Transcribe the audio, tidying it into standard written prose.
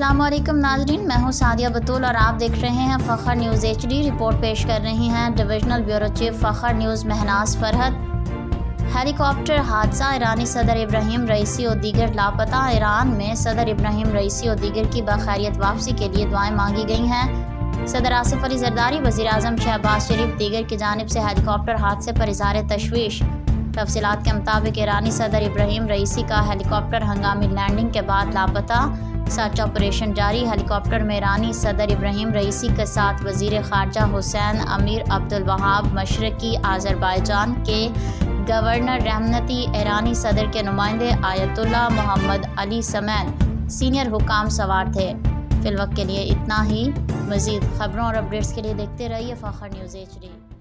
السلام علیکم ناظرین، میں ہوں سعدیہ بطول اور آپ دیکھ رہے ہیں فخر نیوز HD۔ رپورٹ پیش کر رہی ہیں ڈویژنل بیورو چیف فخر نیوز مہناز فرحت۔ ہیلی کاپٹر حادثہ، ایرانی صدر ابراہیم رئیسی اور دیگر لاپتہ۔ ایران میں صدر ابراہیم رئیسی اور دیگر کی بخیریت واپسی کے لیے دعائیں مانگی گئی ہیں۔ صدر آصف علی زرداری، وزیر اعظم شہباز شریف دیگر کی جانب سے ہیلی کاپٹر حادثے پر اظہار تشویش۔ تفصیلات کے مطابق ایرانی صدر ابراہیم رئیسی کا ہیلی کاپٹر ہنگامی لینڈنگ کے بعد لاپتہ، سرچ آپریشن جاری۔ ہیلی کاپٹر میں ایرانی صدر ابراہیم رئیسی کے ساتھ وزیر خارجہ حسین امیر عبدالوہاب، مشرقی آذربائیجان کے گورنر رحمنتی، ایرانی صدر کے نمائندے آیت اللہ محمد علی سمیت سینئر حکام سوار تھے۔ فی الوقت کے لیے اتنا ہی۔ مزید خبروں اور اپڈیٹس کے لیے دیکھتے رہیے فخر نیوز HD۔